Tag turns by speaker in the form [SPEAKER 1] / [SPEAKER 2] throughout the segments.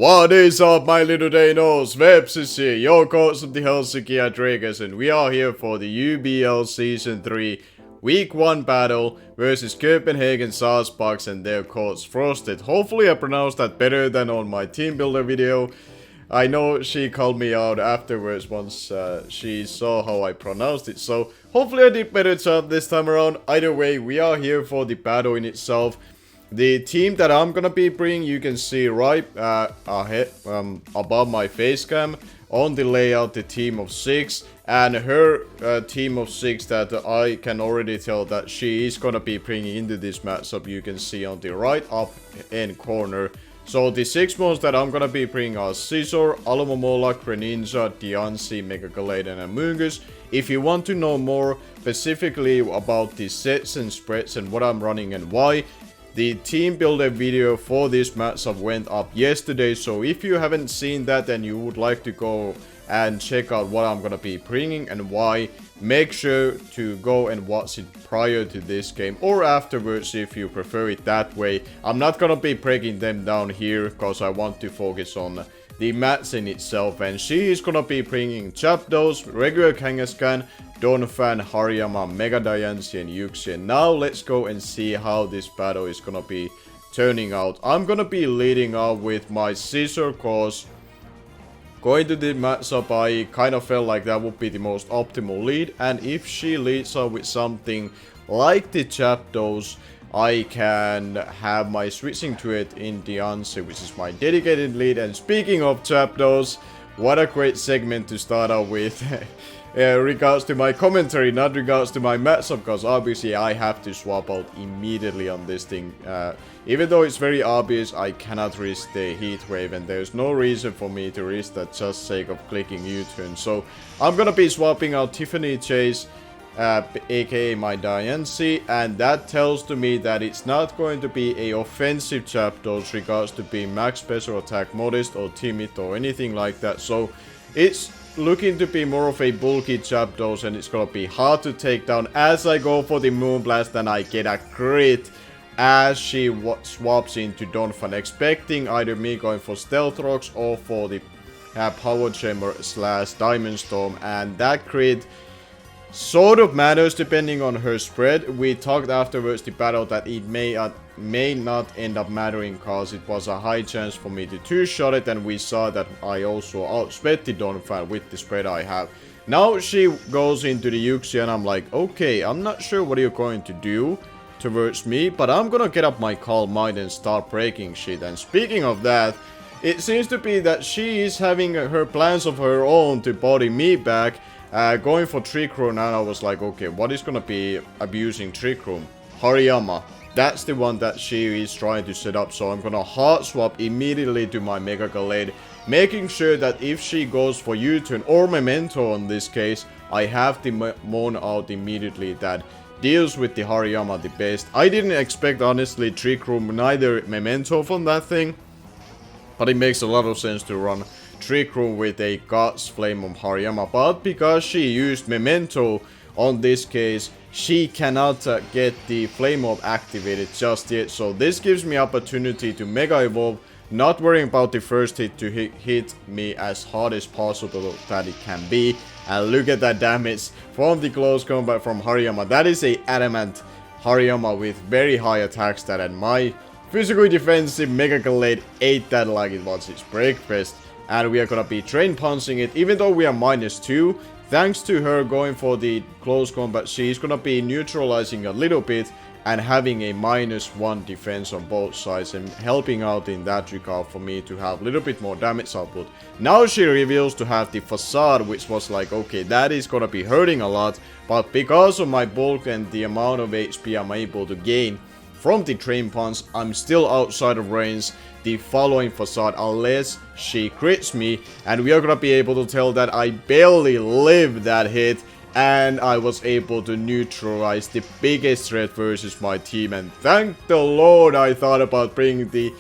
[SPEAKER 1] What is up, my little Deinos? Vepsis here, your coach of the Helsinki Hydreigons, and we are here for the UBL Season 3 Week 1 battle versus Copenhagen Sawsbucks and their coach Frosted. Hopefully I pronounced that better than on my team builder video. I know she called me out afterwards once she saw how I pronounced it, so hopefully I did better job this time around. Either way, we are here for the battle in itself. The team that I'm gonna be bringing, you can see right ahead, above my face cam on the layout, the team of 6, and her team of 6 that I can already tell that she is gonna be bringing into this matchup. You can see on the right up end corner. So the 6 mods that I'm gonna be bringing are Scissor, Alomomola, Greninja, Diancie, Megagalade, and Amoonguss. If you want to know more specifically about the sets and spreads and what I'm running and why, the team builder video for this matchup went up yesterday, so if you haven't seen that and you would like to go and check out what I'm gonna be bringing and why, make sure to go and watch it prior to this game or afterwards if you prefer it that way. I'm not gonna be breaking them down here because I want to focus on the match in itself, and she is gonna be bringing Zapdos, regular Kangaskhan, Donphan, Hariyama, Mega Diancie, and Uxie. Now let's go and see how this battle is gonna be turning out. I'm gonna be leading off with my Scissor cause going to the matchup I kind of felt like that would be the most optimal lead, and if she leads off with something like the Zapdos, I can have my switching to it in Diancie, which is my dedicated lead. And speaking of Zapdos, what a great segment to start out with. Regards to my commentary, not regards to my matchup, because obviously I have to swap out immediately on this thing. Even though it's very obvious, I cannot risk the heat wave, and there's no reason for me to risk that just sake of clicking U-turn. So I'm gonna be swapping out Tiffany Chase, aka my Diancie, and that tells to me that it's not going to be a offensive Zapdos regards to being max special attack modest or timid or anything like that. So it's looking to be more of a bulky Zapdos, and it's gonna be hard to take down. As I go for the Moonblast, and I get a crit as she swaps into Donphan, expecting either me going for Stealth Rocks or for the Power Chamber / Diamond Storm, and that crit sort of matters depending on her spread. We talked afterwards the battle that it may not end up mattering because it was a high chance for me to two-shot it, and we saw that I also outsped the Donphan with the spread I have. Now she goes into the Uxie, and I'm like, okay, I'm not sure what you're going to do towards me, but I'm gonna get up my Calm Mind and start breaking shit. And speaking of that, it seems to be that she is having her plans of her own to body me back. Going for Trick Room, and I was like, okay, what is gonna be abusing Trick Room? Hariyama. That's the one that she is trying to set up, so I'm gonna hard swap immediately to my Megagalade, making sure that if she goes for U-turn or Memento in this case, I have the Mon out immediately that deals with the Hariyama the best. I didn't expect, honestly, Trick Room, neither Memento from that thing, but it makes a lot of sense to run Trick Room with a God's Flame on Hariyama, but because she used Memento on this case, she cannot get the Flame Orb activated just yet. So this gives me opportunity to Mega Evolve, not worrying about the first hit to hit me as hard as possible that it can be. And look at that damage from the close combat from Hariyama. That is a adamant Hariyama with very high attack stat, and my physically defensive Megagalade ate that like it was its breakfast. And we are gonna be train punching it, even though we are -2. Thanks to her going for the close combat, she's gonna be neutralizing a little bit and having a -1 defense on both sides, and helping out in that regard for me to have a little bit more damage output. Now she reveals to have the Facade, which was like, okay, that is gonna be hurting a lot, but because of my bulk and the amount of HP I'm able to gain from the Train Punch, I'm still outside of range the following Facade unless she crits me, and we are gonna be able to tell that I barely lived that hit, and I was able to neutralize the biggest threat versus my team. And thank the Lord I thought about bringing the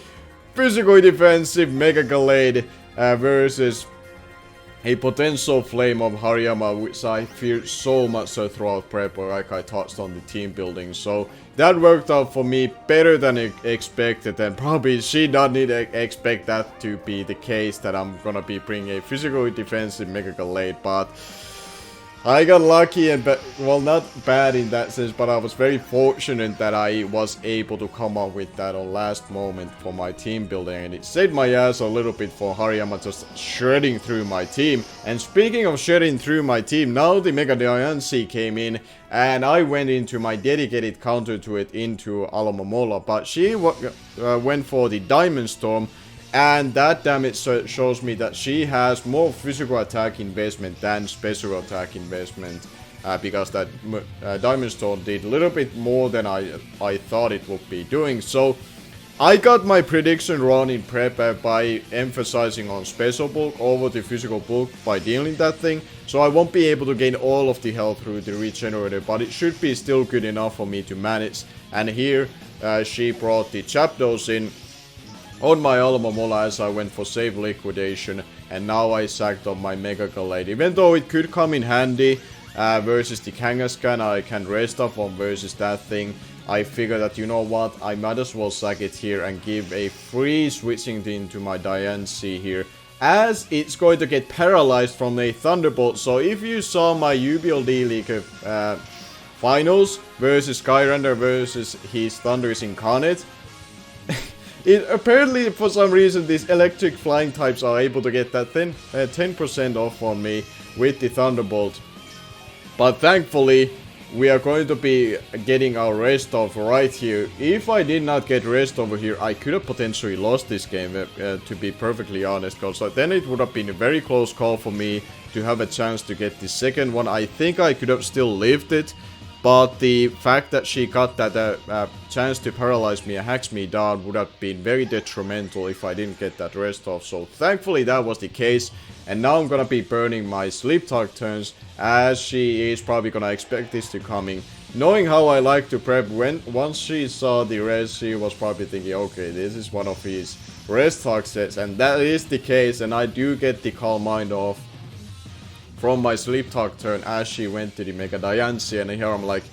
[SPEAKER 1] physically defensive Megagalade versus a potential flame of Hariyama, which I feared so much so throughout prep, like I touched on the team building. So that worked out for me better than expected, and probably she did not expect that to be the case, that I'm gonna be bringing a physically defensive Mega Gallade, but I got lucky and, well, not bad in that sense, but I was very fortunate that I was able to come up with that on last moment for my team building, and it saved my ass a little bit for Hariyama just shredding through my team. And speaking of shredding through my team, now the Mega Diancie came in, and I went into my dedicated counter to it into Alomomola, but she went for the Diamond Storm. And that damage shows me that she has more physical attack investment than special attack investment. Because that Diamond Storm did a little bit more than I thought it would be doing. So I got my prediction wrong in prep by emphasizing on special bulk over the physical bulk by dealing that thing. So I won't be able to gain all of the health through the regenerator, but it should be still good enough for me to manage. And here she brought the Zapdos in on my Alomomola as I went for save liquidation, and now I sacked on my Mega Gallade. Even though it could come in handy versus the Kangaskhan, I can rest up on versus that thing. I figure that, you know what, I might as well sack it here and give a free switching into my Diancie here, as it's going to get paralyzed from a Thunderbolt. So if you saw my UBL D-League finals versus Skyrander versus his Thundurus Incarnate, apparently, for some reason, these electric flying types are able to get that 10% off on me with the Thunderbolt. But thankfully, we are going to be getting our rest off right here. If I did not get rest over here, I could have potentially lost this game, to be perfectly honest. Because then it would have been a very close call for me to have a chance to get the second one. I think I could have still lived it. But the fact that she got that chance to paralyze me and hacks me down would have been very detrimental if I didn't get that rest off. So thankfully that was the case. And now I'm gonna be burning my sleep talk turns, as she is probably gonna expect this to coming. Knowing how I like to prep, once she saw the rest, she was probably thinking, okay, this is one of his rest talk sets. And that is the case, and I do get the Calm Mind off from my sleep talk turn as she went to the Mega Diancie, and here I'm like,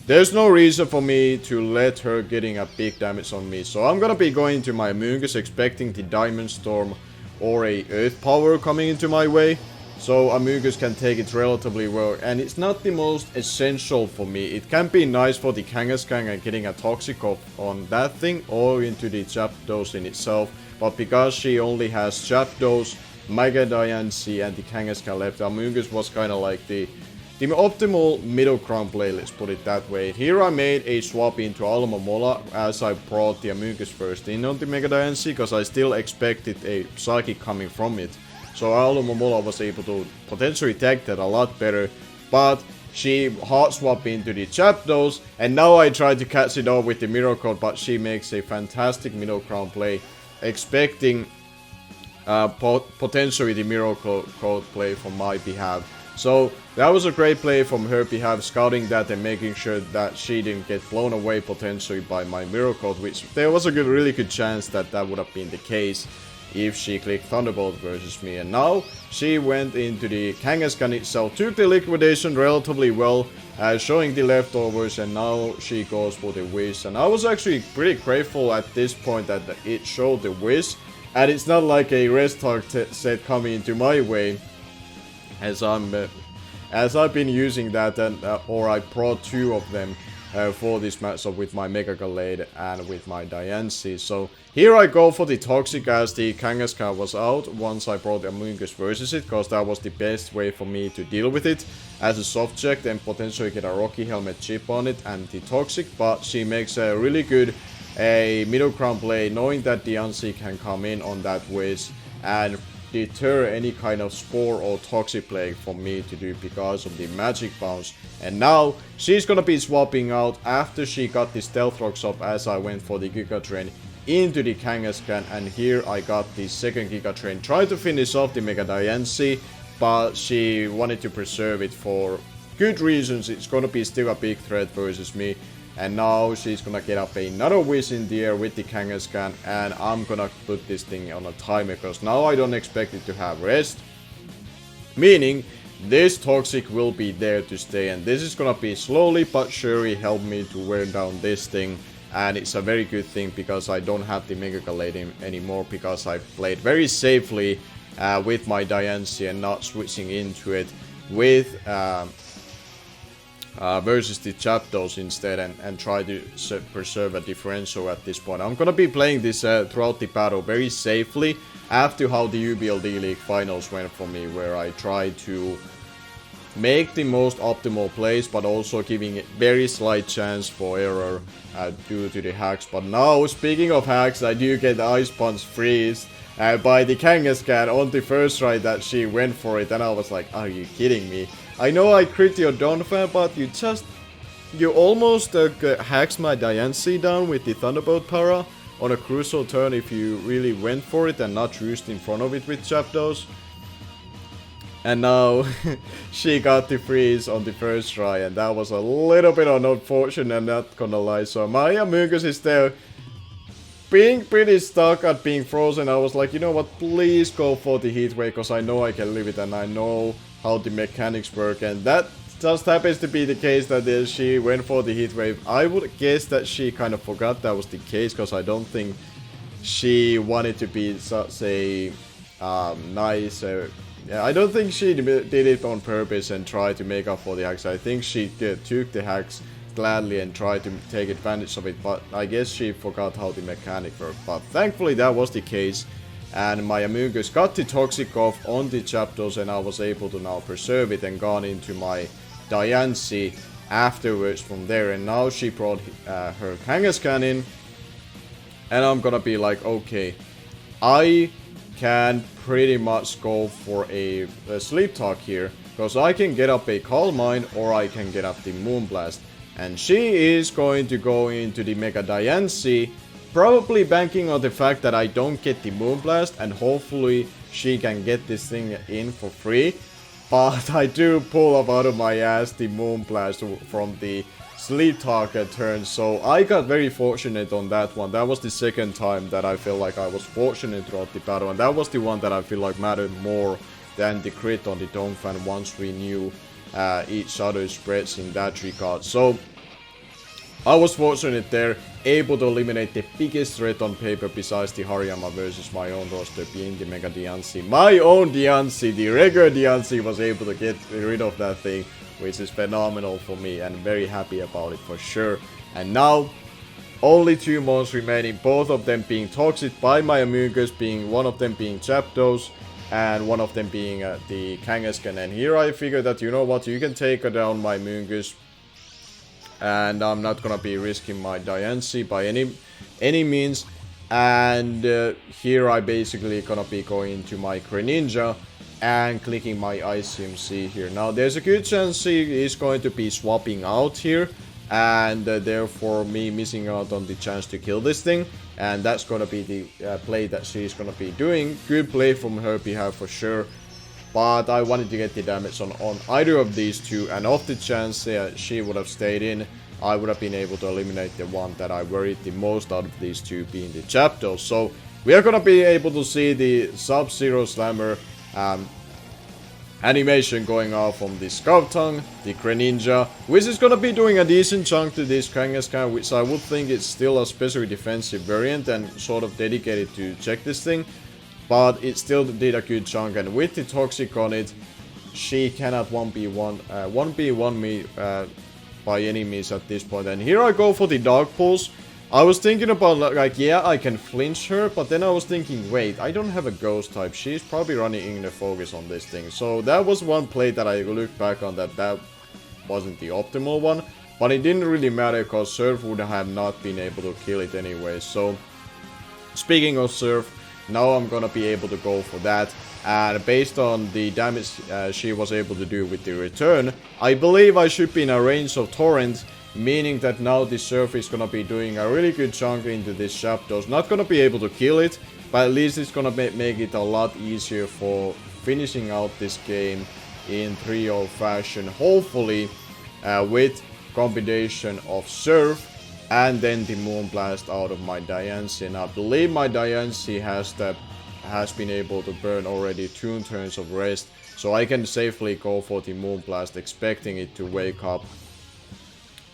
[SPEAKER 1] there's no reason for me to let her getting a big damage on me. So I'm gonna be going to my Amoonguss expecting the Diamond Storm or a Earth Power coming into my way. So Amoonguss can take it relatively well, and it's not the most essential for me. It can be nice for the Kangaskhan and getting a Toxic off on that thing or into the Zapdos in itself. But because she only has Zapdos, Mega Diancie and the Kangaskhan left, Amoonguss was kind of like the optimal middle ground play, let's put it that way. Here I made a swap into Alomomola as I brought the Amoonguss first in on the Mega Diancie, because I still expected a Psychic coming from it. So Alomomola was able to potentially tag that a lot better, but she hard swapped into the Zapdos, and now I tried to catch it off with the Miracle, but she makes a fantastic middle ground play, expecting potentially the Miracle Code play from my behalf. So that was a great play from her behalf, scouting that and making sure that she didn't get blown away potentially by my Miracle, which there was a really good chance that that would have been the case if she clicked Thunderbolt versus me. And now she went into the Kangaskhan itself, took the liquidation relatively well, showing the leftovers, and now she goes for the Wish. And I was actually pretty grateful at this point that it showed the Wish, and it's not like a rest talk set coming into my way, as I've been using that, and or I brought two of them for this matchup with my Mega Gallade and with my Diancie. So here I go for the Toxic, as the Kangaskhan was out once I brought Amoonguss versus it, because that was the best way for me to deal with it as a soft check, then potentially get a Rocky Helmet chip on it and the Toxic. But she makes a really good middle ground play, knowing that Diancie can come in on that Wish and deter any kind of Spore or Toxic play from me to do because of the Magic Bounce. And now she's gonna be swapping out after she got the Stealth Rocks up, as I went for the Giga Drain into the Kangaskhan, and here I got the second Giga Drain. Tried to finish off the Mega Diancie, but she wanted to preserve it for good reasons. It's gonna be still a big threat versus me. And now she's gonna get up another Wish in the air with the Kangaskhan, and I'm gonna put this thing on a timer, because now I don't expect it to have rest. Meaning, this toxic will be there to stay, and this is gonna be slowly but surely help me to wear down this thing. And it's a very good thing because I don't have the Mega Galade anymore, because I played very safely with my Diancie and not switching into it with versus the Zapdos instead, and try to preserve a differential at this point. I'm gonna be playing this throughout the battle very safely, after how the UBL D-League finals went for me, where I tried to make the most optimal plays, but also giving it very slight chance for error due to the hacks. But now, speaking of hacks, I do get the Ice Punch freeze by the Kangaskhan on the first try that she went for it, and I was like, are you kidding me? I know I crit your Donphan, but you almost hacks my Diancie down with the Thunderbolt Para on a crucial turn if you really went for it and not roost in front of it with Zapdos. And now she got the freeze on the first try, and that was a little bit unfortunate, not gonna lie. So my Amoonguss is there being pretty stuck at being frozen. I was like, you know what, please go for the Heat Wave, because I know I can live it and I know how the mechanics work, and that just happens to be the case that she went for the Heat Wave. I would guess that she kind of forgot that was the case, because I don't think she wanted to be such a nice... yeah, I don't think she did it on purpose and tried to make up for the hacks. I think she took the hacks gladly and tried to take advantage of it, but I guess she forgot how the mechanic worked. But thankfully that was the case, and my Amoonguss got the Toxic off on the Zapdos, and I was able to now preserve it and gone into my Diancie afterwards from there. And now she brought her Kangaskhan in, and I'm gonna be like, okay, I can pretty much go for a Sleep Talk here, because I can get up a Calm Mind or I can get up the Moonblast. And she is going to go into the Mega Diancie, probably banking on the fact that I don't get the Moonblast, and hopefully she can get this thing in for free. But I do pull up out of my ass the Moonblast from the Sleep Talk turn, so I got very fortunate on that one. That was the second time that I feel like I was fortunate throughout the battle, and that was the one that I feel like mattered more than the crit on the Donphan once we knew each other's spreads in that regard. So I was fortunate there, able to eliminate the biggest threat on paper besides the Hariyama versus my own roster being the Mega Diancie. My own Diancie, the regular Diancie, was able to get rid of that thing, which is phenomenal for me, and very happy about it for sure. And now, only 2 mons remaining, both of them being toxic by my Amoonguss, being one of them being Zapdos, and one of them being the Kangaskhan. And here I figured that, you know what, you can take down my Amoonguss, and I'm not gonna be risking my Diancie by any means. And here I basically gonna be going into my Greninja and clicking my ICMC here. Now there's a good chance he is going to be swapping out here, and therefore me missing out on the chance to kill this thing, and that's gonna be the play that she's gonna be doing. Good play from her behalf for sure, but I wanted to get the damage on either of these two, and off the chance she would have stayed in, I would have been able to eliminate the one that I worried the most out of these two, being the Zapdos. So we are gonna be able to see the Sub-Zero Slammer animation going off from the Scoutong, the Greninja, which is gonna be doing a decent chunk to this Kangaskhan, which I would think is still a special defensive variant and sort of dedicated to check this thing, but it still did a good chunk. And with the Toxic on it, she cannot 1v1 me by any means at this point. And here I go for the Dark Pulse. I was thinking about, like, yeah, I can flinch her, but then I was thinking, wait, I don't have a Ghost type. She's probably running Ignite Focus on this thing. So that was one play that I looked back on that wasn't the optimal one. But it didn't really matter, because Surf would have not been able to kill it anyway. So, speaking of Surf, now I'm gonna be able to go for that. And based on the damage she was able to do with the return, I believe I should be in a range of Torrent, meaning that now the Surf is gonna be doing a really good chunk into this Zapdos. Not gonna be able to kill it, but at least it's gonna make it a lot easier for finishing out this game in 3-0 fashion, hopefully with combination of Surf and then the Moonblast out of my Diancie. And I believe my Diancie has been able to burn already 2 turns of rest So I can safely go for the Moonblast, expecting it to wake up,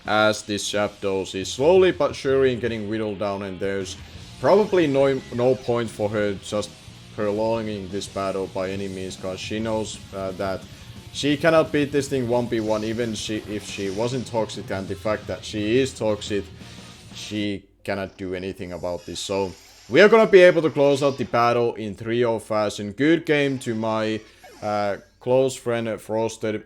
[SPEAKER 1] as this Zapdos is slowly but surely getting whittled down, and there's probably no point for her just prolonging this battle by any means, because she knows that she cannot beat this thing 1v1 even if she wasn't toxic, and the fact that she is toxic, she cannot do anything about this. So we are gonna be able to close out the battle in 3-0 fashion. Good game to my close friend Frosted.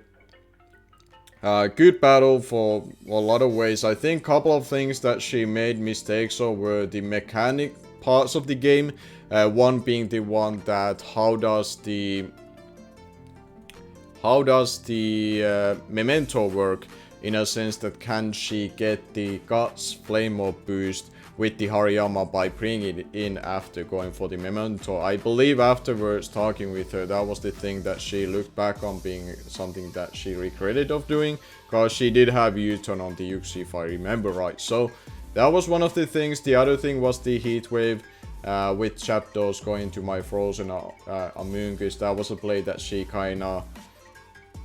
[SPEAKER 1] Good battle for a lot of ways. I think a couple of things that she made mistakes on were the mechanic parts of the game. One being the one that how does the memento work, in a sense that can she get the Guts Flame Mob boost with the Hariyama by bringing it in after going for the memento. I believe afterwards talking with her, that was the thing that she looked back on being something that she regretted of doing, because she did have U-turn on the Yuxi if I remember right. So that was one of the things. The other thing was the heat wave with Zapdos going to my frozen Amoonguss. That was a play that she kinda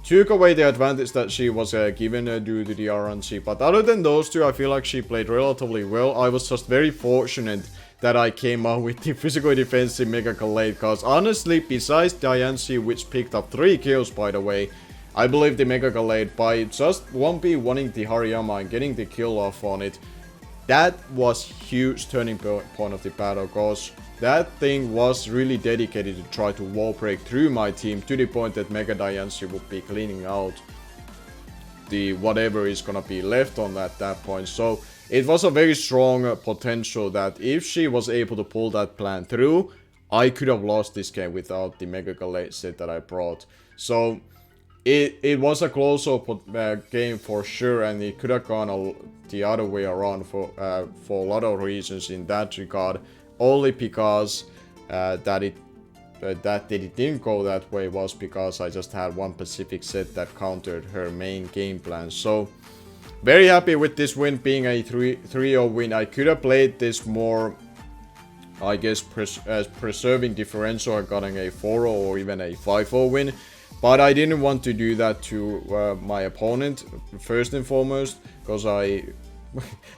[SPEAKER 1] took away the advantage that she was given due to the RNG. But other than those two, I feel like she played relatively well. I was just very fortunate that I came out with the physical defensive Mega Gallade, because honestly, besides Diancie, which picked up 3 kills by the way, I believe the Mega Gallade, by just 1v1ing the Hariyama and getting the kill off on it, that was huge turning point of the battle, because that thing was really dedicated to try to wall break through my team, to the point that Mega Diancie would be cleaning out the whatever is gonna be left on at that point. So it was a very strong potential that if she was able to pull that plan through, I could have lost this game without the Mega Gallade set that I brought. So it was a close-up game for sure, and it could have gone the other way around for a lot of reasons in that regard. Only because that it didn't go that way was because I just had one specific set that countered her main game plan. So very happy with this win being a 3-0 win. I could have played this more, I guess, preserving differential and gotten a 4-0 or even a 5-0 win. But I didn't want to do that to my opponent, first and foremost, because I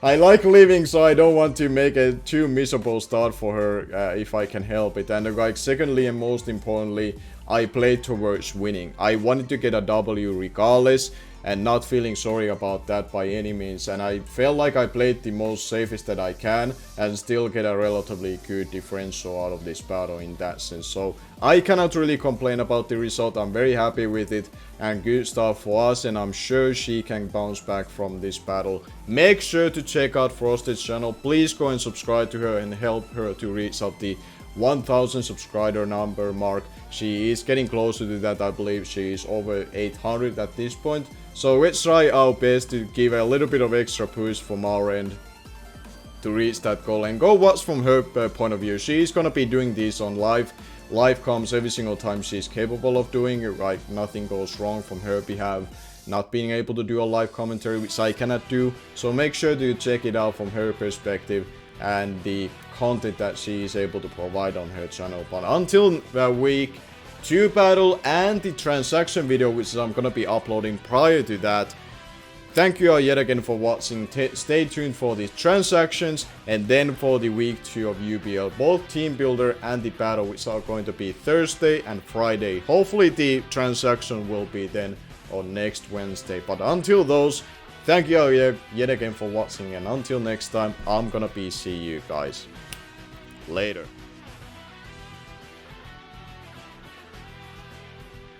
[SPEAKER 1] like living, so I don't want to make a too miserable start for her if I can help it. And like, secondly and most importantly, I played towards winning. I wanted to get a W regardless, and not feeling sorry about that by any means. And I felt like I played the most safest that I can and still get a relatively good differential out of this battle in that sense. So I cannot really complain about the result. I'm very happy with it and good stuff for us, and I'm sure she can bounce back from this battle. Make sure to check out Frosted's channel. Please go and subscribe to her and help her to reach out the 1000 subscriber number mark. She is getting closer to that. I believe she is over 800 at this point. So let's try our best to give a little bit of extra push from our end to reach that goal, and go watch from her point of view. She's gonna be doing this on live comms every single time she's capable of doing it. Like, nothing goes wrong from her behalf, not being able to do a live commentary, which I cannot do. So make sure to check it out from her perspective and the content that she is able to provide on her channel. But until week 2 battle and the transaction video, which I'm gonna be uploading prior to that, thank you all yet again for watching. Stay tuned for the transactions and then for the week 2 of UBL, both team builder and the battle, which are going to be Thursday and Friday. Hopefully the transaction will be then on next Wednesday. But until those, thank you all yet again for watching, and until next time, I'm gonna be see you guys later.